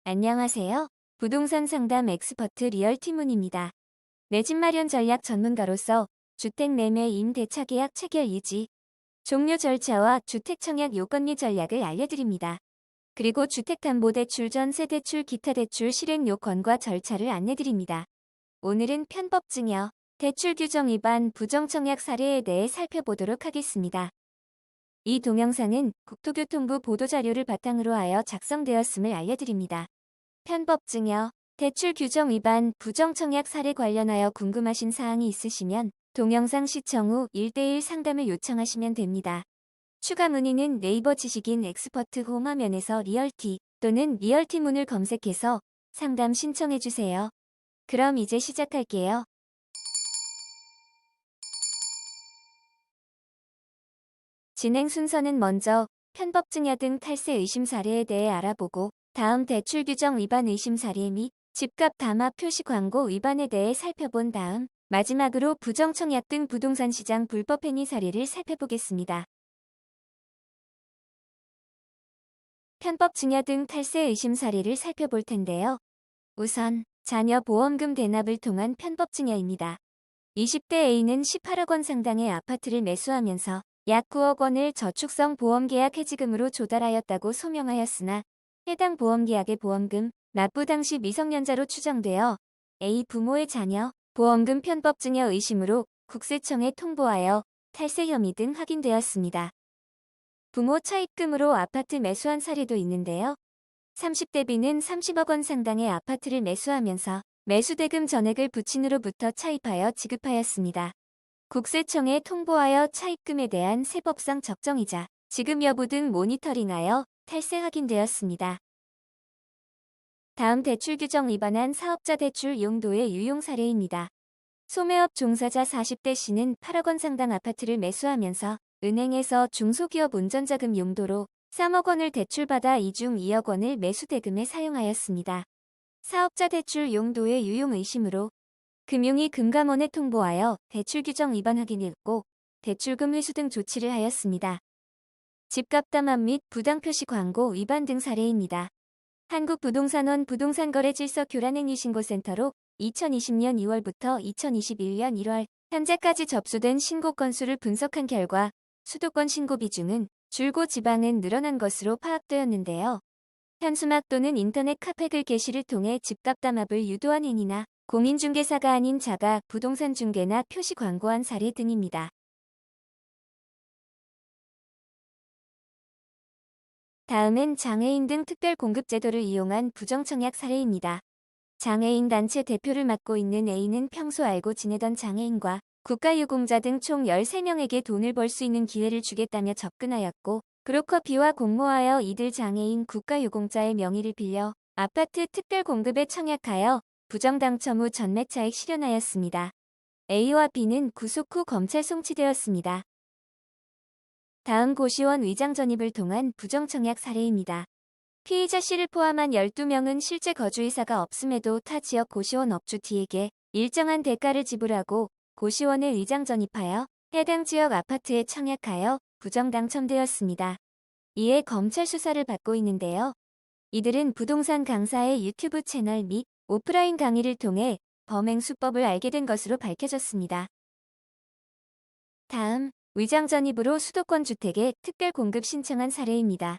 안녕하세요. 부동산 상담 엑스퍼트 리얼티문입니다. 내 집 마련 전략 전문가로서 주택 매매 임대차 계약 체결 유지, 종료 절차와 주택 청약 요건 및 전략을 알려드립니다. 그리고 주택담보대출 전세대출 기타 대출 실행 요건과 절차를 안내드립니다. 오늘은 편법증여, 대출 규정 위반 부정청약 사례에 대해 살펴보도록 하겠습니다. 이 동영상은 국토교통부 보도자료를 바탕으로 하여 작성되었음을 알려드립니다. 편법증여, 대출 규정 위반, 부정청약 사례 관련하여 궁금하신 사항이 있으시면 동영상 시청 후 1:1 상담을 요청하시면 됩니다. 추가 문의는 네이버 지식인 엑스퍼트 홈 화면에서 리얼티 또는 리얼티문을 검색해서 상담 신청해주세요. 그럼 이제 시작할게요. 진행 순서는 먼저 편법증여 등 탈세 의심 사례에 대해 알아보고 다음 대출 규정 위반 의심 사례 및 집값 담합 표시 광고 위반에 대해 살펴본 다음 마지막으로 부정청약 등 부동산 시장 불법 행위 사례를 살펴보겠습니다. 편법증여 등 탈세 의심 사례를 살펴볼 텐데요. 우선 자녀 보험금 대납을 통한 편법증여입니다. 20대 A는 18억 원 상당의 아파트를 매수하면서 약 9억 원을 저축성 보험계약 해지금으로 조달하였다고 소명하였으나 해당 보험계약의 보험금 납부 당시 미성년자로 추정되어 A 부모의 자녀 보험금 편법증여 의심으로 국세청에 통보하여 탈세 혐의 등 확인되었습니다. 부모 차입금으로 아파트 매수한 사례도 있는데요. 30대 B는 30억 원 상당의 아파트를 매수하면서 매수대금 전액을 부친으로부터 차입하여 지급하였습니다. 국세청에 통보하여 차입금에 대한 세법상 적정이자 지급 여부 등 모니터링하여 탈세 확인되었습니다. 다음 대출 규정 위반한 사업자 대출 용도의 유용 사례입니다. 소매업 종사자 40대 C는 8억 원 상당 아파트를 매수하면서 은행에서 중소기업 운전자금 용도로 3억 원을 대출받아 이 중 2억 원을 매수대금에 사용하였습니다. 사업자 대출 용도의 유용 의심으로 금융위 금감원에 통보하여 대출 규정 위반 확인했고 대출금 회수 등 조치를 하였습니다. 집값 담합 및 부당표시 광고 위반 등 사례입니다. 한국부동산원 부동산거래질서 교란행위신고센터로 2020년 2월부터 2021년 1월 현재까지 접수된 신고 건수를 분석한 결과 수도권 신고 비중은 줄고 지방은 늘어난 것으로 파악되었는데요. 현수막 또는 인터넷 카페 글 게시를 통해 집값 담합을 유도한 행위나 공인중개사가 아닌 자가 부동산 중개나 표시 광고한 사례 등입니다. 다음은 장애인 등 특별공급제도를 이용한 부정청약 사례입니다. 장애인 단체 대표를 맡고 있는 A는 평소 알고 지내던 장애인과 국가유공자 등 총 13명에게 돈을 벌 수 있는 기회를 주겠다며 접근하였고 브로커 B와 공모하여 이들 장애인 국가유공자의 명의를 빌려 아파트 특별공급에 청약하여 부정당첨 후 전매차익 실현하였습니다. A와 B는 구속 후 검찰 송치되었습니다. 다음 고시원 위장 전입을 통한 부정청약 사례입니다. 피의자 C를 포함한 12명은 실제 거주 의사가 없음에도 타 지역 고시원 업주 D에게 일정한 대가를 지불하고 고시원에 위장 전입하여 해당 지역 아파트에 청약하여 부정 당첨되었습니다. 이에 검찰 수사를 받고 있는데요. 이들은 부동산 강사의 유튜브 채널 및 오프라인 강의를 통해 범행 수법을 알게 된 것으로 밝혀졌습니다. 다음, 위장 전입으로 수도권 주택에 특별 공급 신청한 사례입니다.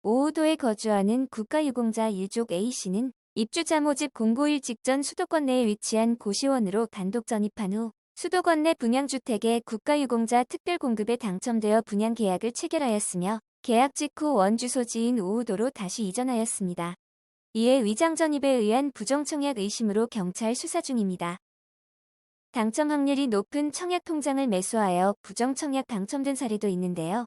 오우도에 거주하는 국가유공자 유족 A씨는 입주자 모집 공고일 직전 수도권 내에 위치한 고시원으로 단독 전입한 후 수도권 내 분양주택에 국가유공자 특별공급에 당첨되어 분양계약을 체결하였으며 계약 직후 원주소지인 오우도로 다시 이전하였습니다. 이에 위장 전입에 의한 부정청약 의심으로 경찰 수사 중입니다. 당첨 확률이 높은 청약통장을 매수하여 부정청약 당첨된 사례도 있는데요.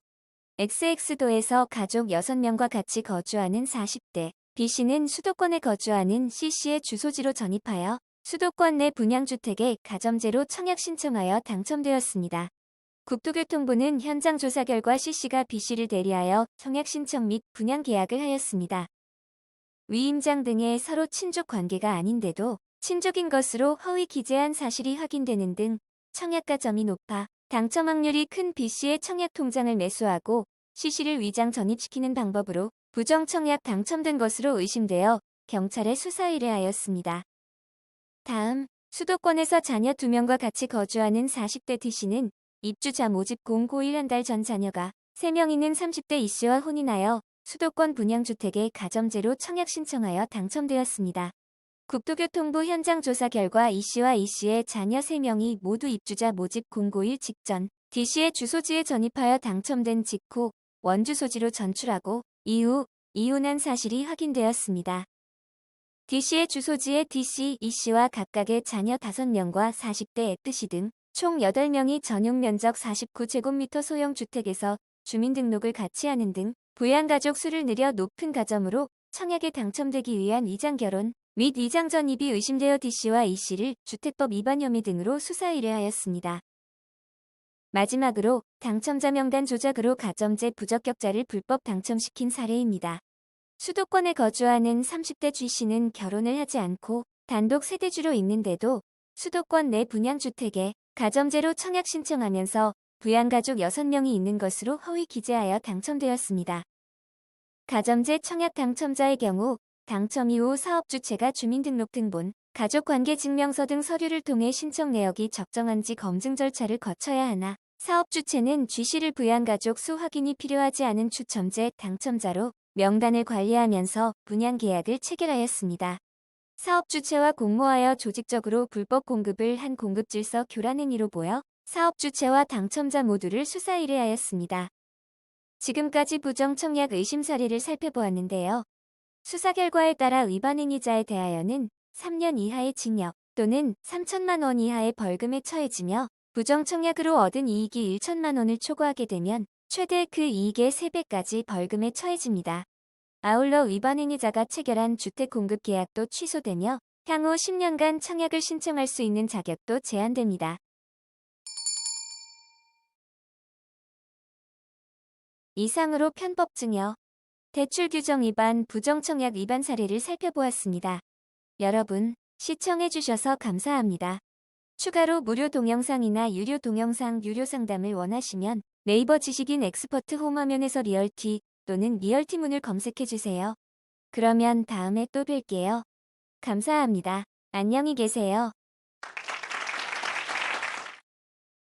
XX도에서 가족 6명과 같이 거주하는 40대 B씨는 수도권에 거주하는 C씨의 주소지로 전입하여 수도권 내 분양주택에 가점제로 청약 신청하여 당첨되었습니다. 국토교통부는 현장 조사 결과 C씨가 B씨를 대리하여 청약 신청 및 분양 계약을 하였습니다. 위임장 등의 서로 친족 관계가 아닌데도 친족인 것으로 허위 기재한 사실이 확인되는 등 청약가 점이 높아 당첨 확률이 큰 B씨의 청약 통장을 매수하고 C씨를 위장 전입시키는 방법으로 부정청약 당첨된 것으로 의심되어 경찰에 수사 의뢰하였습니다. 다음, 수도권에서 자녀 2명과 같이 거주하는 40대 D씨는 입주자 모집 공고1 한 달 전 자녀가 3명 있는 30대 E씨와 혼인하여 수도권 분양주택에 가점제로 청약 신청하여 당첨되었습니다. 국토교통부 현장 조사 결과 E씨와 E씨의 자녀 3명이 모두 입주자 모집 공고일 직전 D씨의 주소지에 전입하여 당첨된 직후 원주소지로 전출하고 이후 이혼한 사실이 확인되었습니다. D씨의 주소지에 D씨, E씨와 각각의 자녀 5명과 40대 F씨 등 총 8명이 전용 면적 49제곱미터 소형 주택에서 주민등록을 같이 하는 등 부양가족 수를 늘려 높은 가점으로 청약에 당첨되기 위한 위장결혼 및 위장 전입이 의심되어 D씨와 E씨를 주택법 위반 혐의 등으로 수사 의뢰하였습니다. 마지막으로 당첨자 명단 조작으로 가점제 부적격자를 불법 당첨시킨 사례입니다. 수도권에 거주하는 30대 G씨는 결혼을 하지 않고 단독 세대주로 있는데도 수도권 내 분양주택에 가점제로 청약 신청하면서 부양가족 6명이 있는 것으로 허위 기재하여 당첨되었습니다. 가점제 청약 당첨자의 경우 당첨 이후 사업주체가 주민등록등본, 가족관계증명서 등 서류를 통해 신청 내역이 적정한지 검증 절차를 거쳐야 하나 사업주체는 G씨를 부양가족 수 확인이 필요하지 않은 추첨제 당첨자로 명단을 관리하면서 분양계약을 체결하였습니다. 사업주체와 공모하여 조직적으로 불법 공급을 한 공급질서 교란 행위로 보여 사업주체와 당첨자 모두를 수사 의뢰하였습니다. 지금까지 부정청약 의심 사례를 살펴보았는데요. 수사 결과에 따라 위반 행위자에 대하여는 3년 이하의 징역 또는 3천만 원 이하의 벌금에 처해지며 부정청약으로 얻은 이익이 1천만 원을 초과하게 되면 최대 그 이익의 3배까지 벌금에 처해집니다. 아울러 위반 행위자가 체결한 주택공급 계약도 취소되며 향후 10년간 청약을 신청할 수 있는 자격도 제한됩니다. 이상으로 편법 증여, 대출 규정 위반, 부정청약 위반 사례를 살펴보았습니다. 여러분, 시청해주셔서 감사합니다. 추가로 무료 동영상이나 유료 동영상 유료 상담을 원하시면 네이버 지식인 엑스퍼트 홈 화면에서 리얼티 또는 리얼티문을 검색해주세요. 그러면 다음에 또 뵐게요. 감사합니다. 안녕히 계세요.